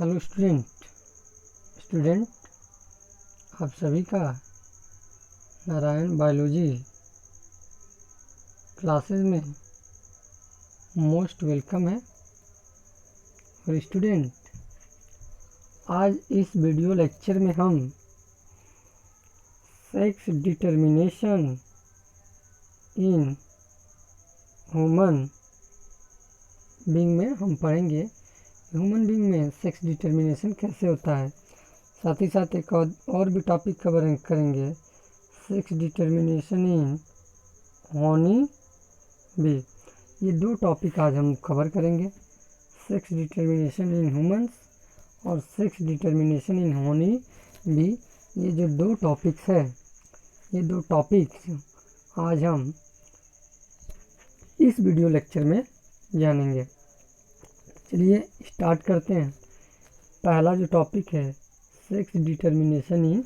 Hello student आप सभी का नारायण बायोलॉजी क्लासेस में मोस्ट वेलकम है। और स्टूडेंट, आज इस वीडियो लेक्चर में हम sex determination in human being में हम पढ़ेंगे ह्यूमन बीइंग में सेक्स डिटर्मिनेशन कैसे होता है। साथ ही साथ एक और भी टॉपिक कवर करेंगे, sex determination in honey bee. ये दो टॉपिक आज हम कवर करेंगे, सेक्स डिटर्मिनेशन इन ह्यूमंस और sex determination in honey bee. ये जो दो टॉपिक्स है, ये दो टॉपिक्स आज हम इस वीडियो लेक्चर में जानेंगे। चलिए स्टार्ट करते हैं। पहला जो टॉपिक है sex determination in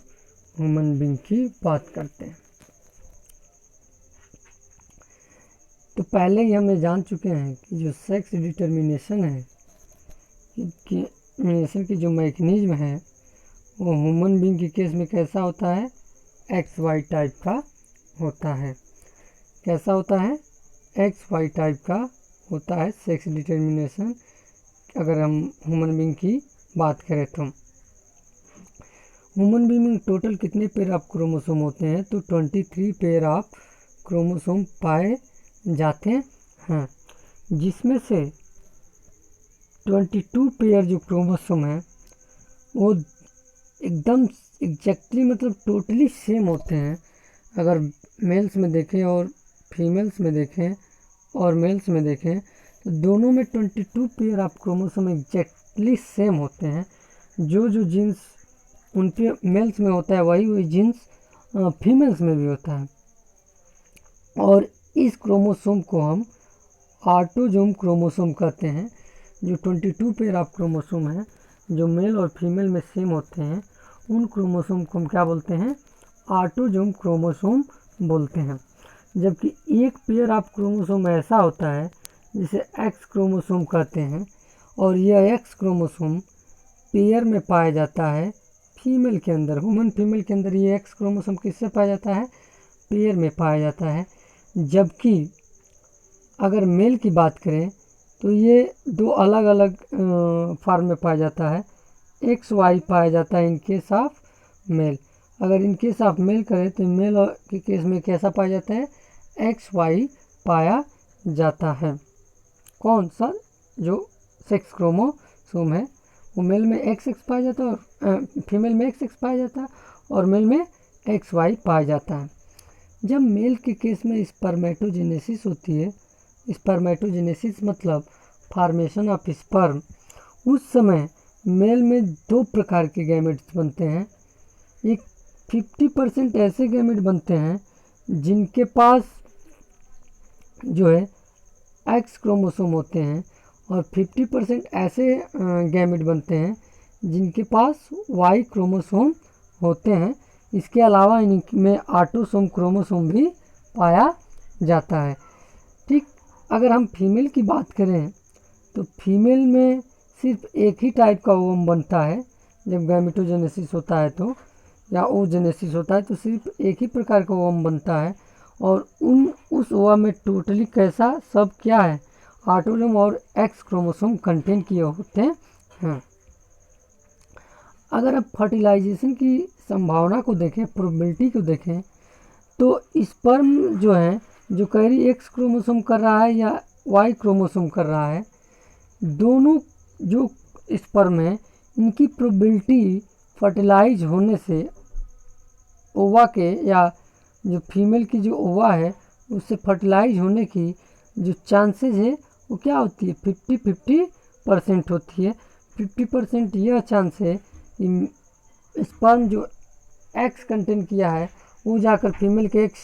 human being की बात करते हैं। तो पहले ही हम जान चुके हैं कि जो सेक्स डिटर्मिनेशन है की जो मैकेनिज्म है वो ह्यूमन बीइंग के केस में कैसा होता है, XY टाइप का होता है। कैसा होता है, XY टाइप का होता है सेक्स डिटर्मिनेशन। अगर हम ह्यूमन बीइंग की बात करें तो ह्यूमन बीइंग में टोटल कितने पेयर ऑफ क्रोमोसोम होते हैं, तो 23 पेयर ऑफ क्रोमोसोम पाए जाते हैं, जिसमें से 22 पेयर जो क्रोमोसोम है वो एकदम एग्जैक्टली मतलब टोटली सेम होते हैं। अगर मेल्स में देखें और फीमेल्स में देखें और मेल्स में देखें तो दोनों में 22 pair of chromosome exactly same होते हैं। जो जीन्स उनके मेल्स में होता है वही जीन्स फीमेल्स में भी होता है। और इस क्रोमोसोम को हम ऑटोसोम क्रोमोसोम कहते हैं। जो 22 पेयर ऑफ क्रोमोसोम है जो मेल और फीमेल में सेम होते हैं, उन क्रोमोसोम को हम क्या बोलते हैं, ऑटोसोम क्रोमोसोम बोलते हैं। जबकि एक पेयर ऑफ क्रोमोसोम ऐसा होता है जिसे एक्स क्रोमोसोम कहते हैं, और यह एक्स क्रोमोसोम पेयर में पाया जाता है फीमेल के अंदर। ह्यूमन फीमेल के अंदर ये एक्स क्रोमोसोम किससे पाया जाता है, पेयर में पाया जाता है। जबकि अगर मेल की बात करें तो ये दो अलग अलग फॉर्म में पाया जाता है। XY पाया जाता है इन केस ऑफ मेल। अगर इन केस ऑफ मेल करें तो मेल के केस में कैसा पाया जाता है, XY पाया जाता है। कौन सा जो सेक्स क्रोमोसोम है वो मेल में XX पाया जाता है और फीमेल में XX पाया जाता है, और मेल में XY पाया जाता है। जब मेल के केस में स्पर्मेटोजेनेसिस होती है, स्पर्मेटोजेनेसिस मतलब फॉर्मेशन ऑफ स्पर्म, उस समय मेल में दो प्रकार के गैमेट्स बनते हैं। एक 50% ऐसे गैमेट बनते हैं जिनके पास जो है एक्स क्रोमोसोम होते हैं, और 50% ऐसे गैमेट बनते हैं जिनके पास वाई क्रोमोसोम होते हैं। इसके अलावा इनमें ऑटोसोम क्रोमोसोम भी पाया जाता है। ठीक, अगर हम फीमेल की बात करें तो फीमेल में सिर्फ एक ही टाइप का ओवम बनता है। जब गैमेटोजेनेसिस होता है तो या ओजेनेसिस होता है तो सिर्फ एक ही प्रकार का ओवम बनता है, और उस ओवम में टोटली कैसा सब क्या है, ऑटोसोम और एक्स क्रोमोसोम कंटेन किए होते हैं। अगर आप फर्टिलाइजेशन की संभावना को देखें, प्रोबेबिलिटी को देखें, तो स्पर्म जो है जो कैरी एक्स क्रोमोसोम कर रहा है या वाई क्रोमोसोम कर रहा है, दोनों जो स्पर्म है इनकी प्रोबेबिलिटी फर्टिलाइज होने से ओवा के या जो फीमेल की जो ओवा है उससे फर्टिलाइज होने की जो चांसेस है वो क्या होती है, 50-50% होती है। 50% यह चांस है कि स्पर्म जो एक्स कंटेन किया है वो जाकर फीमेल के एक्स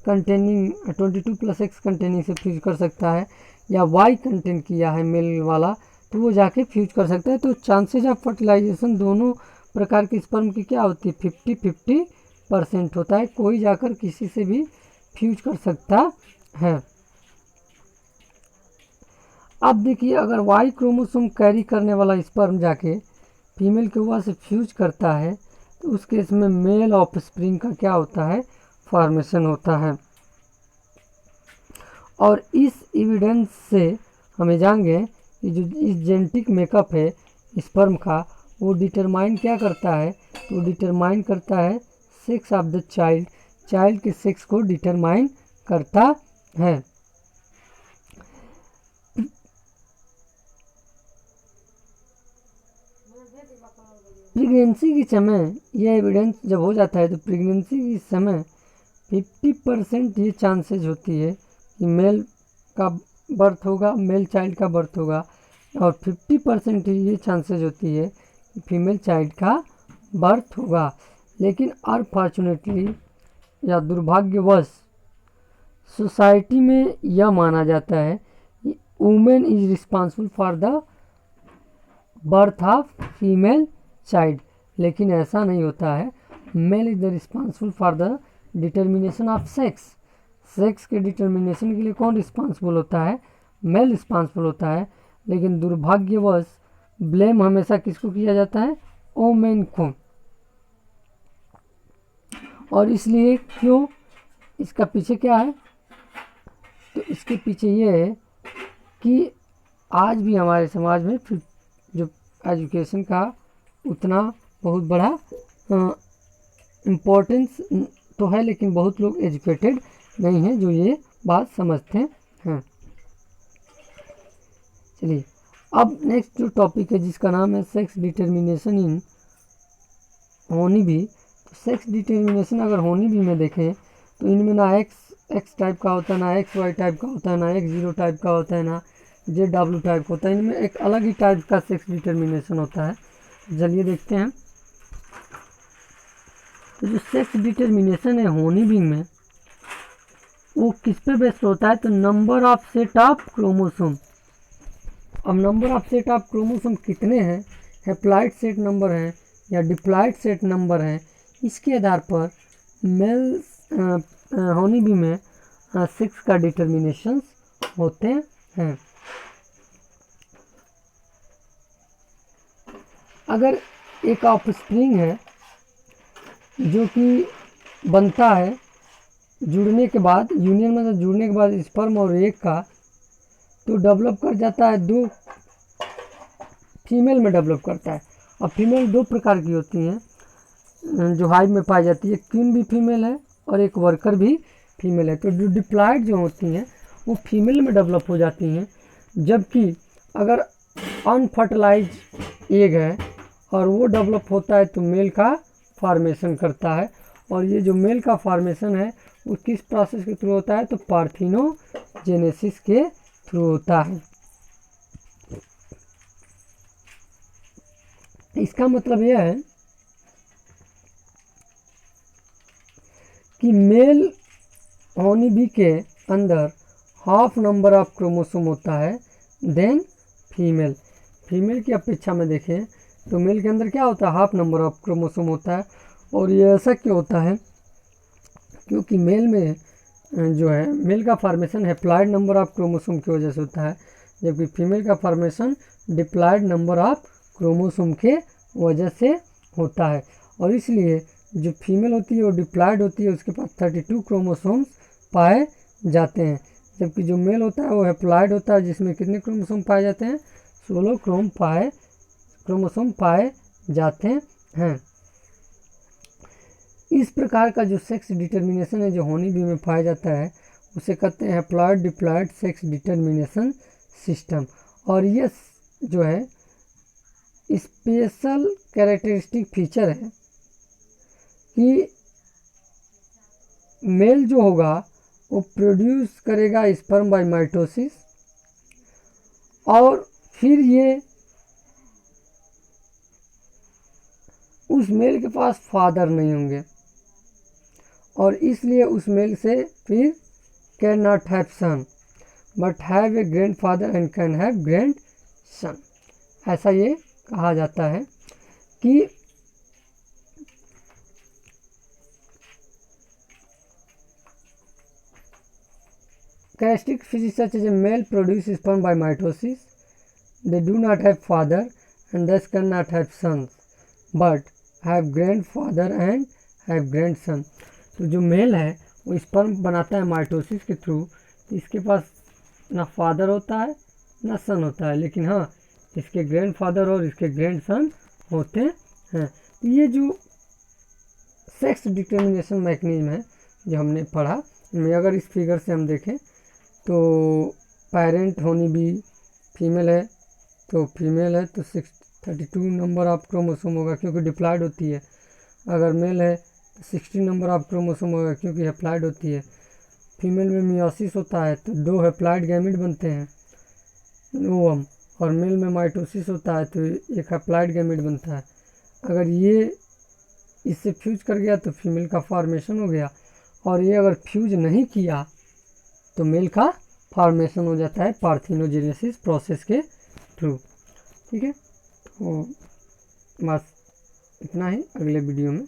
कंटेनिंग 22+X कंटेनिंग से फ्यूज कर सकता है, या वाई कंटेन किया है मेल वाला तो वो जाके फ्यूज कर सकता है। तो चांसेस ऑफ फर्टिलाइजेशन दोनों प्रकार के स्पर्म की क्या होती है, 50-50% होता है। कोई जाकर किसी से भी फ्यूज कर सकता है। अब देखिए, अगर वाई क्रोमोसोम कैरी करने वाला स्पर्म जाके फीमेल के ओवा से फ्यूज करता है तो उस केस में मेल ऑफस्प्रिंग का क्या होता है, फॉर्मेशन होता है। और इस एविडेंस से हमें जान गए कि जो इस जेनेटिक मेकअप है स्पर्म का, वो डिटरमाइन क्या करता है, तो डिटरमाइन करता है sex of the child, child के सेक्स को डिटरमाइन करता है। प्रेगनेंसी के समय यह एविडेंस जब हो जाता है तो प्रेगनेंसी के समय 50% ये चांसेस होती है कि मेल का बर्थ होगा, मेल चाइल्ड का बर्थ होगा, और 50% ही ये चांसेस होती है कि फीमेल चाइल्ड का बर्थ होगा। लेकिन अनफॉर्चुनेटली या दुर्भाग्यवश सोसाइटी में यह माना जाता है कि women is responsible for the birth of female child, लेकिन ऐसा नहीं होता है। Male is the responsible for the determination of sex, sex के डिटर्मिनेशन के लिए कौन रिस्पॉन्सिबल होता है, मेल रिस्पॉन्सिबल होता है। लेकिन दुर्भाग्यवश ब्लेम हमेशा किसको किया जाता है, वुमेन को। और इसलिए क्यों, इसका पीछे क्या है, तो इसके पीछे ये है कि आज भी हमारे समाज में जो एजुकेशन का उतना बहुत बड़ा इम्पोर्टेंस तो है, लेकिन बहुत लोग एजुकेटेड नहीं हैं जो ये बात समझते हैं। चलिए अब नेक्स्ट जो टॉपिक है जिसका नाम है सेक्स डिटर्मिनेशन इन होनी भी। तो सेक्स डिटर्मिनेशन अगर होनी भी में देखें तो इनमें ना एक्स टाइप का होता है, ना एक्स वाई टाइप का होता है, ना एक्स जीरो टाइप का होता है, ना जेड डब्ल्यू टाइप होता है। इनमें एक अलग ही टाइप का सेक्स डिटर्मिनेशन होता है। चलिए देखते हैं। तो जो सेक्स डिटर्मिनेशन है होनी बींग में, वो किस पे बेस्ड होता है, तो number of set of chromosome. अब number of set of chromosome कितने हैं, हैप्लॉइड सेट नंबर है या डिप्लॉइड सेट नंबर है, इसके आधार पर मेल होनी भी में सेक्स का डिटर्मिनेशन होते हैं। अगर एक ऑफस्प्रिंग है जो कि बनता है जुड़ने के बाद, यूनियन में जुड़ने के बाद स्पर्म और एग का, तो डेवलप कर जाता है, दो फीमेल में डेवलप करता है। अब फीमेल दो प्रकार की होती हैं जो हाइव में पाई जाती है, क्वीन भी फीमेल है और एक वर्कर भी फीमेल है। तो जो डिप्लॉइड जो होती हैं वो फीमेल में डेवलप हो जाती हैं, जबकि अगर अनफर्टिलाइज एग है और वो डेवलप होता है तो मेल का फॉर्मेशन करता है। और ये जो मेल का फॉर्मेशन है वो किस प्रोसेस के थ्रू होता है, तो पार्थिनोजेनेसिस के थ्रू होता है। इसका मतलब यह है कि मेल होनी बी के अंदर हाफ नंबर ऑफ क्रोमोसोम होता है देन फीमेल। फीमेल की अपेक्षा में देखें तो मेल के अंदर क्या होता है, हाफ नंबर ऑफ क्रोमोसोम होता है। और ये ऐसा क्यों होता है, क्योंकि मेल में जो है मेल का formation haploid number of chromosome की वजह से होता है, जबकि फीमेल का formation diploid number of chromosome के वजह से होता है। और इसलिए जो फीमेल होती है वो डिप्लॉइड होती है, उसके पास 32 क्रोमोसोम्स पाए जाते हैं, जबकि जो मेल होता है वो हैप्लॉइड होता है जिसमें कितने क्रोमोसोम पाए जाते हैं, 16 क्रोमोसोम पाए जाते हैं। इस प्रकार का जो सेक्स डिटर्मिनेशन है जो होनी बी में पाया जाता है उसे कहते हैं haploid diploid sex determination system. और ये जो है स्पेशल कैरेक्टरिस्टिक फीचर है कि मेल जो होगा वो प्रोड्यूस करेगा स्पर्म बाय माइटोसिस, और फिर ये उस मेल के पास फादर नहीं होंगे और इसलिए उस मेल से फिर can not have son but have a grandfather and can have grandson. ऐसा ये कहा जाता है कि characteristic features such as a male produce sperm by mitosis, they do not have father and thus cannot have sons, but have grandfather and have grandson। तो जो mail है वो स्पर्म बनाता है माइटोसिस के थ्रू, तो इसके पास ना फादर होता है ना सन होता है, लेकिन हाँ इसके ग्रैंडफादर और इसके ग्रैंडसन होते हैं। तो ये जो सेक्स डिटर्मिनेशन मैकेनिज्म है जो हमने पढ़ा, इनमें अगर इस फिगर से हम देखें तो पेरेंट होनी भी फीमेल है, तो फीमेल है तो 32 नंबर ऑफ क्रोमोसोम होगा क्योंकि डिप्लॉयड होती है। अगर मेल है तो 16 नंबर ऑफ क्रोमोसोम होगा क्योंकि हैप्लॉयड होती है। फीमेल में मियोसिस होता है तो 2 हैप्लॉयड गैमेट बनते हैं ओवम, और मेल में माइटोसिस होता है तो एक हैप्लॉयड गैमेट बनता है। अगर ये इससे फ्यूज कर गया तो फीमेल का फॉर्मेशन हो गया, और ये अगर फ्यूज नहीं किया तो मेल का फॉर्मेशन हो जाता है पार्थिनोजेनेसिस प्रोसेस के थ्रू। ठीक है, तो बस इतना ही, अगले वीडियो में